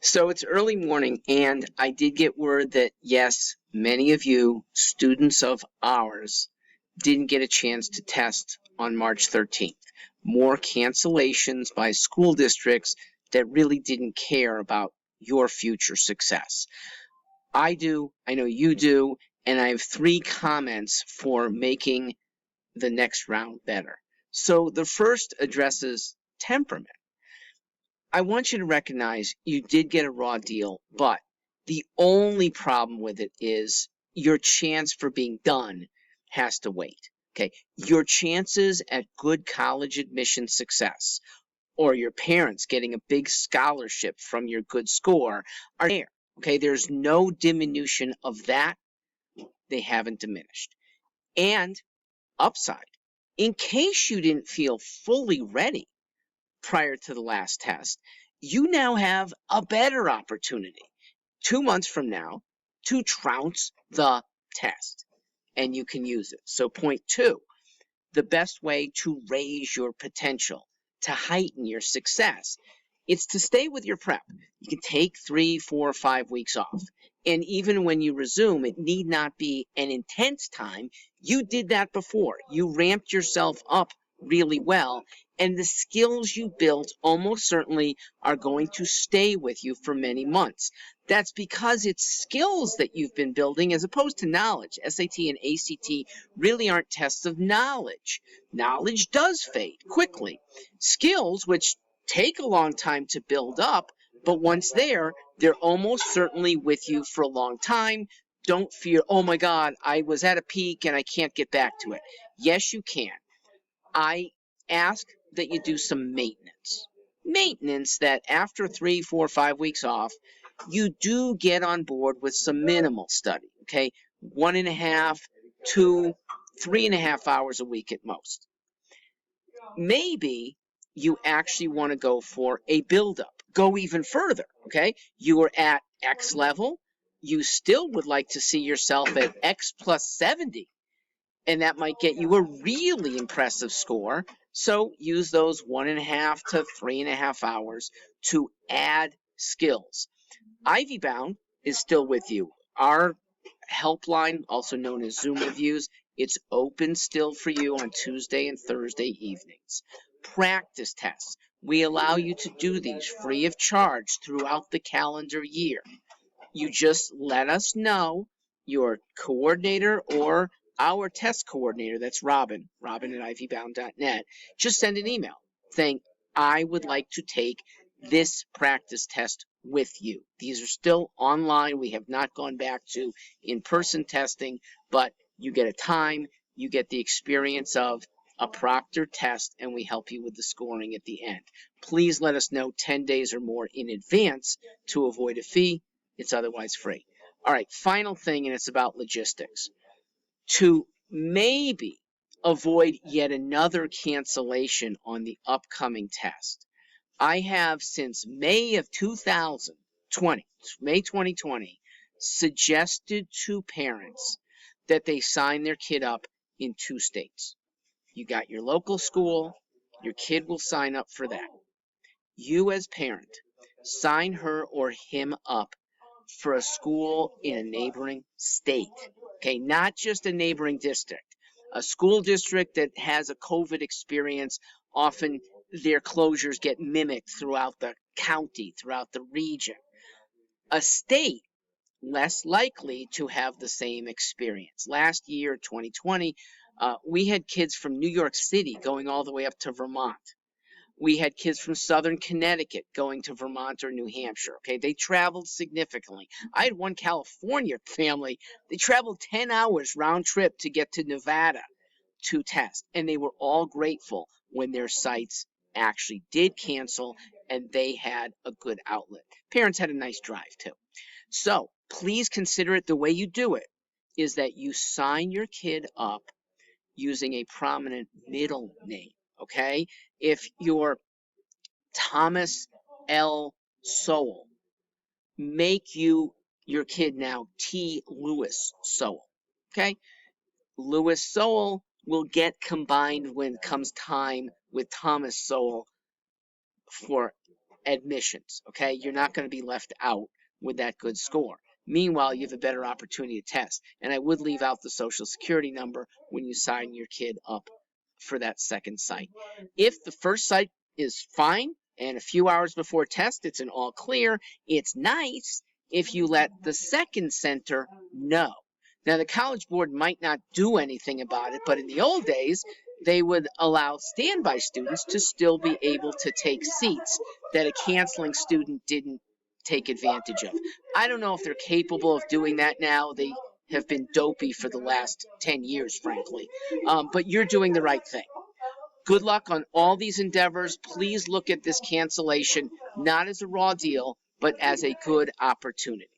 So it's early morning, and I did get word that, yes, many of you, students of ours, didn't get a chance to test on March 13th. More cancellations by school districts that really didn't care about your future success. I do, I know you do, and I have 3 comments for making the next round better. So the first addresses temperament. I want you to recognize you did get a raw deal, but the only problem with it is your chance for being done has to wait. Okay, your chances at good college admission success or your parents getting a big scholarship from your good score are there. Okay, there's no diminution of that. They haven't diminished. And upside, in case you didn't feel fully ready prior to the last test, you now have a better opportunity 2 months from now to trounce the test, and you can use it. So point 2, the best way to raise your potential, to heighten your success, it's to stay with your prep. You can take 3, 4, 5 weeks off. And even when you resume, it need not be an intense time. You did that before. You ramped yourself up really well. And the skills you built almost certainly are going to stay with you for many months. That's because it's skills that you've been building as opposed to knowledge. SAT and ACT really aren't tests of knowledge. Knowledge does fade quickly. Skills, which take a long time to build up, but once there, they're almost certainly with you for a long time. Don't fear, oh my God, I was at a peak and I can't get back to it. Yes, you can. I ask that you do some maintenance. Maintenance that after 3, 4, 5 weeks off, you do get on board with some minimal study, okay? 1.5, 2, 3.5 hours a week at most. Maybe you actually want to go for a buildup. Go even further, okay? You are at X level. You still would like to see yourself at X plus 70, and that might get you a really impressive score. So use those 1.5 to 3.5 hours to add skills. Ivy Bound is still with you. Our helpline, also known as Zoom reviews, it's open still for you on Tuesday and Thursday evenings. Practice tests. We allow you to do these free of charge throughout the calendar year. You just let us know, your coordinator or our test coordinator, that's Robin at ivybound.net, just send an email saying, I would like to take this practice test with you. These are still online. We have not gone back to in-person testing, but you get a time, you get the experience of a proctored test, and we help you with the scoring at the end. Please let us know 10 days or more in advance to avoid a fee. It's otherwise free. All right, final thing, and it's about logistics. To maybe avoid yet another cancellation on the upcoming test, I have since May of 2020, May 2020, suggested to parents that they sign their kid up in 2 states. You got your local school, your kid will sign up for that. You as parent, sign her or him up for a school in a neighboring state. Okay, not just a neighboring district. A school district that has a COVID experience, often their closures get mimicked throughout the county, throughout the region. A state less likely to have the same experience. Last year, 2020, we had kids from New York City going all the way up to Vermont. We had kids from southern Connecticut going to Vermont or New Hampshire. Okay, they traveled significantly. I had one California family. They traveled 10 hours round trip to get to Nevada to test, and they were all grateful when their sites actually did cancel and they had a good outlet. Parents had a nice drive too. So please consider it. The way you do it is that you sign your kid up using a prominent middle name. Okay, if you're Thomas L. Sowell, make your kid now T. Lewis Sowell. Okay, Lewis Sowell will get combined when it comes time with Thomas Sowell for admissions, okay? You're not going to be left out with that good score. Meanwhile, you have a better opportunity to test. And I would leave out the social security number when you sign your kid up for that second site. If the first site is fine and a few hours before test it's an all clear, it's nice if you let the second center know. Now, the College Board might not do anything about it, but in the old days, they would allow standby students to still be able to take seats that a canceling student didn't take advantage of. I don't know if they're capable of doing that now. They have been dopey for the last 10 years, frankly. But you're doing the right thing. Good luck on all these endeavors. Please look at this cancellation not as a raw deal, but as a good opportunity.